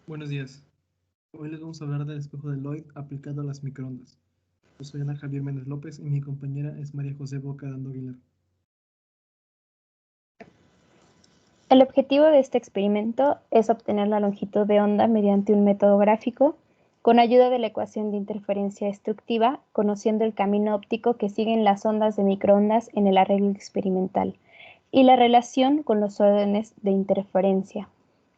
Buenos días. Hoy les vamos a hablar del espejo de Lloyd aplicado a las microondas. Yo soy Ana Javier Méndez López y mi compañera es María José Boca Dando Aguilar. El objetivo de este experimento es obtener la longitud de onda mediante un método gráfico con ayuda de la ecuación de interferencia destructiva, conociendo el camino óptico que siguen las ondas de microondas en el arreglo experimental y la relación con los órdenes de interferencia.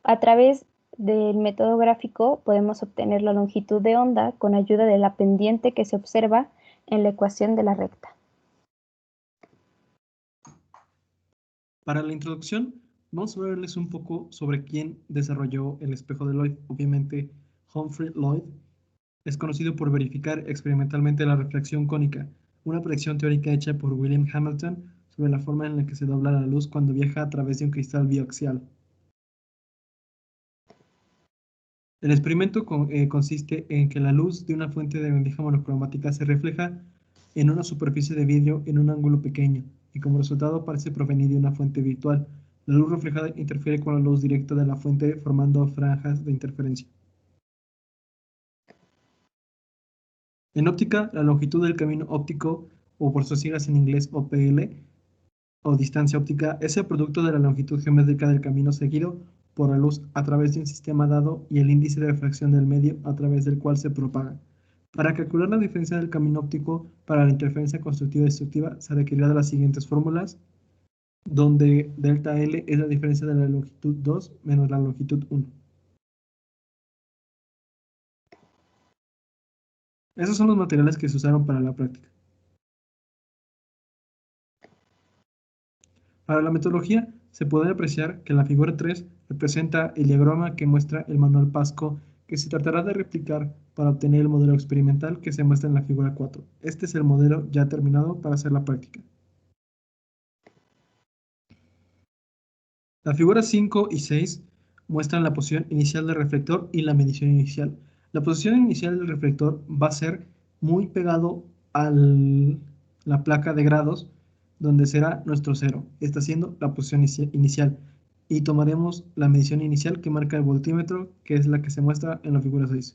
A través del método gráfico podemos obtener la longitud de onda con ayuda de la pendiente que se observa en la ecuación de la recta. Para la introducción, vamos a hablarles un poco sobre quién desarrolló el espejo de Lloyd. Obviamente, Humphrey Lloyd es conocido por verificar experimentalmente la reflexión cónica, una predicción teórica hecha por William Hamilton sobre la forma en la que se dobla la luz cuando viaja a través de un cristal biaxial. El experimento consiste en que la luz de una fuente de rendija monocromática se refleja en una superficie de vidrio en un ángulo pequeño, y como resultado parece provenir de una fuente virtual. La luz reflejada interfiere con la luz directa de la fuente formando franjas de interferencia. En óptica, la longitud del camino óptico, o por sus siglas en inglés OPL, o distancia óptica, es el producto de la longitud geométrica del camino seguido por la luz a través de un sistema dado y el índice de refracción del medio a través del cual se propaga. Para calcular la diferencia del camino óptico para la interferencia constructiva y destructiva, se requerirá de las siguientes fórmulas, donde delta L es la diferencia de la longitud 2 menos la longitud 1. Esos son los materiales que se usaron para la práctica. Para la metodología, se puede apreciar que la figura 3 representa el diagrama que muestra el manual Pasco que se tratará de replicar para obtener el modelo experimental que se muestra en la figura 4. Este es el modelo ya terminado para hacer la práctica. La figura 5 y 6 muestran la posición inicial del reflector y la medición inicial. La posición inicial del reflector va a ser muy pegado a la placa de grados, donde será nuestro cero. Está siendo la posición inicial. Y tomaremos la medición inicial que marca el voltímetro, que es la que se muestra en la figura 6.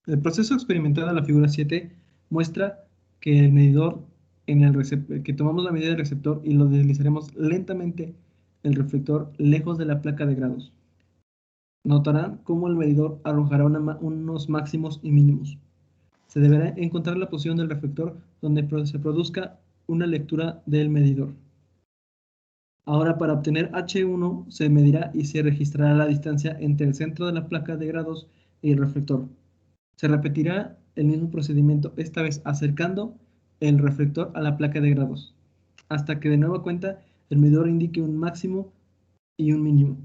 El proceso experimental de la figura 7 muestra que el medidor que tomamos la medida del receptor y lo deslizaremos lentamente el reflector lejos de la placa de grados. Notarán cómo el medidor arrojará unos máximos y mínimos. Se deberá encontrar la posición del reflector donde se produzca una lectura del medidor. Ahora, para obtener H1 se medirá y se registrará la distancia entre el centro de la placa de grados y el reflector. Se repetirá el mismo procedimiento, esta vez acercando el reflector a la placa de grados, hasta que de nueva cuenta el medidor indique un máximo y un mínimo.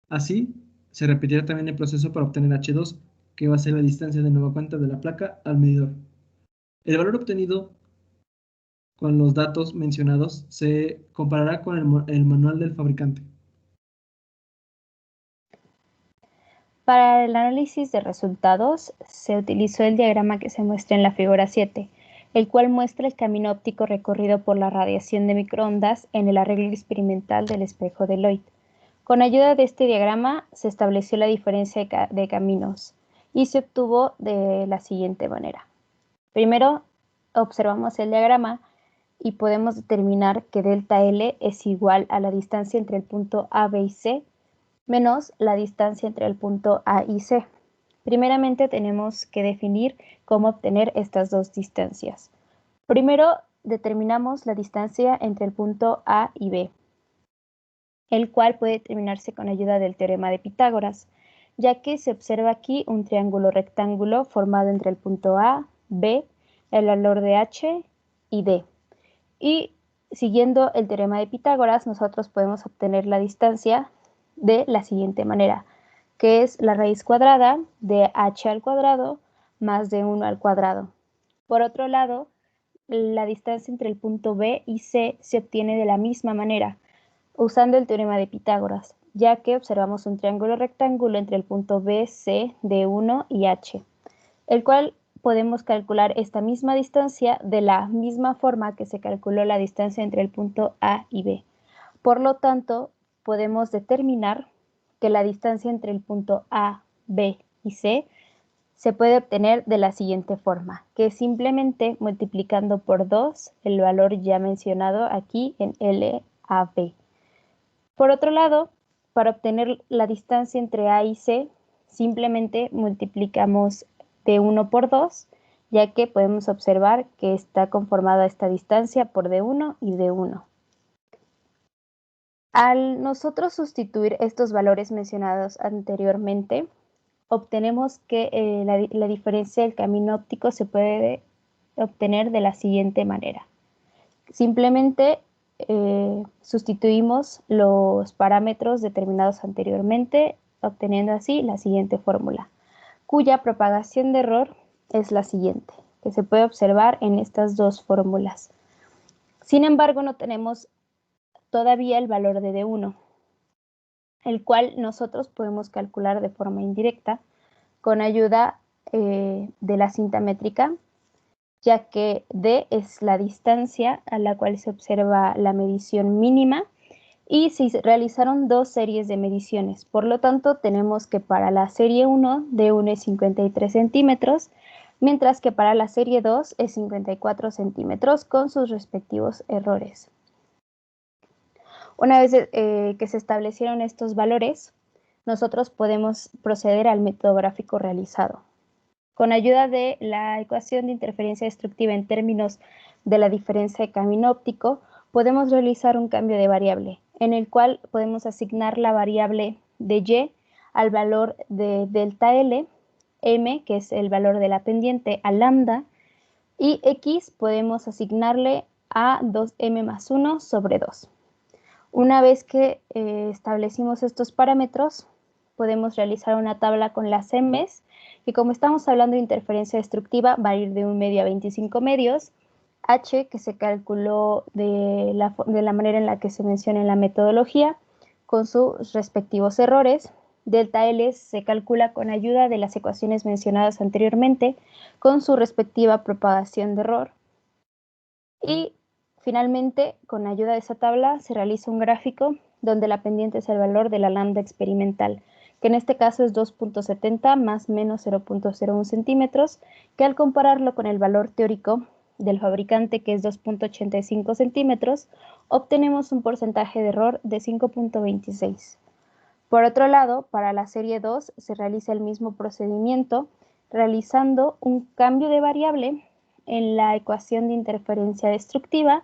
Así, se repetirá también el proceso para obtener H2, que va a ser la distancia de nueva cuenta de la placa al medidor. El valor obtenido con los datos mencionados se comparará con el manual del fabricante. Para el análisis de resultados, se utilizó el diagrama que se muestra en la figura 7, el cual muestra el camino óptico recorrido por la radiación de microondas en el arreglo experimental del espejo de Lloyd. Con ayuda de este diagrama se estableció la diferencia de caminos y se obtuvo de la siguiente manera. Primero, observamos el diagrama y podemos determinar que delta L es igual a la distancia entre el punto A, B y C menos la distancia entre el punto A y C. Primeramente tenemos que definir cómo obtener estas dos distancias. Primero determinamos la distancia entre el punto A y B, el cual puede determinarse con ayuda del teorema de Pitágoras, ya que se observa aquí un triángulo rectángulo formado entre el punto A, B, el valor de H y D. Y siguiendo el teorema de Pitágoras, nosotros podemos obtener la distancia de la siguiente manera, que es la raíz cuadrada de h al cuadrado más de 1 al cuadrado. Por otro lado, la distancia entre el punto B y C se obtiene de la misma manera, usando el teorema de Pitágoras, ya que observamos un triángulo rectángulo entre el punto B, C, D1 y H, el cual podemos calcular esta misma distancia de la misma forma que se calculó la distancia entre el punto A y B. Por lo tanto, podemos determinar que la distancia entre el punto A, B y C se puede obtener de la siguiente forma, que es simplemente multiplicando por 2 el valor ya mencionado aquí en LAB. Por otro lado, para obtener la distancia entre A y C, simplemente multiplicamos de 1 por 2, ya que podemos observar que está conformada esta distancia por D1 y D1. Al nosotros sustituir estos valores mencionados anteriormente, obtenemos que la diferencia del camino óptico se puede obtener de la siguiente manera. Simplemente sustituimos los parámetros determinados anteriormente, obteniendo así la siguiente fórmula, cuya propagación de error es la siguiente, que se puede observar en estas dos fórmulas. Sin embargo, no tenemos todavía el valor de D1, el cual nosotros podemos calcular de forma indirecta con ayuda de la cinta métrica, ya que D es la distancia a la cual se observa la medición mínima y se realizaron dos series de mediciones. Por lo tanto, tenemos que para la serie 1 D1 es 53 centímetros, mientras que para la serie 2 es 54 centímetros con sus respectivos errores. Una vez que se establecieron estos valores, nosotros podemos proceder al método gráfico realizado. Con ayuda de la ecuación de interferencia destructiva en términos de la diferencia de camino óptico, podemos realizar un cambio de variable, en el cual podemos asignar la variable de y al valor de delta L, m, que es el valor de la pendiente, a lambda, y x podemos asignarle a 2m más 1 sobre 2. Una vez que establecimos estos parámetros, podemos realizar una tabla con las m's, que como estamos hablando de interferencia destructiva, va a ir de 1 medio a 25 medios, h, que se calculó de la manera en la que se menciona en la metodología, con sus respectivos errores. Delta L se calcula con ayuda de las ecuaciones mencionadas anteriormente, con su respectiva propagación de error. Y finalmente, con ayuda de esa tabla, se realiza un gráfico donde la pendiente es el valor de la lambda experimental, que en este caso es 2.70 más menos 0.01 centímetros, que al compararlo con el valor teórico del fabricante, que es 2.85 centímetros, obtenemos un porcentaje de error de 5.26. Por otro lado, para la serie 2 se realiza el mismo procedimiento, realizando un cambio de variable en la ecuación de interferencia destructiva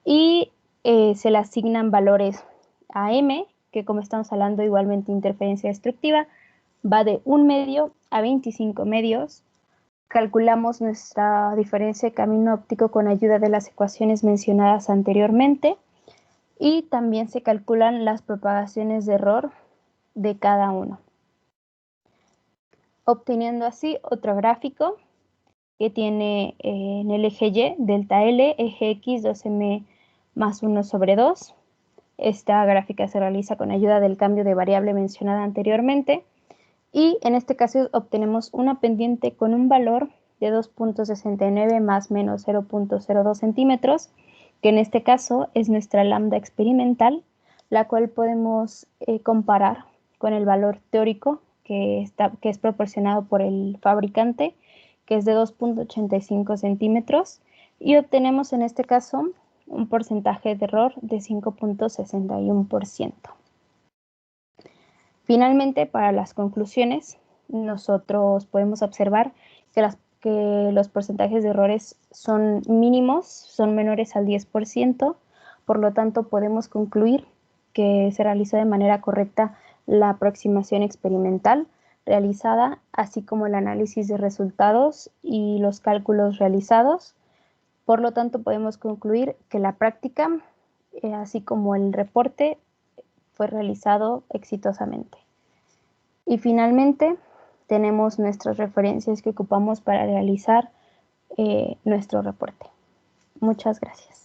y se le asignan valores a m, que como estamos hablando igualmente de interferencia destructiva, va de 1 medio a 25 medios. Calculamos nuestra diferencia de camino óptico con ayuda de las ecuaciones mencionadas anteriormente y también se calculan las propagaciones de error de cada uno, obteniendo así otro gráfico que tiene en el eje Y, delta L, eje X, 2m más 1 sobre 2. Esta gráfica se realiza con ayuda del cambio de variable mencionada anteriormente. Y en este caso obtenemos una pendiente con un valor de 2.69 más menos 0.02 centímetros, que en este caso es nuestra lambda experimental, la cual podemos comparar con el valor teórico que es proporcionado por el fabricante, que es de 2.85 centímetros, y obtenemos en este caso un porcentaje de error de 5.61%. Finalmente, para las conclusiones, nosotros podemos observar que los porcentajes de errores son mínimos, son menores al 10%, por lo tanto podemos concluir que se realizó de manera correcta la aproximación experimental realizada, así como el análisis de resultados y los cálculos realizados. Por lo tanto, podemos concluir que la práctica, así como el reporte, fue realizado exitosamente. Y finalmente, tenemos nuestras referencias que ocupamos para realizar nuestro reporte. Muchas gracias.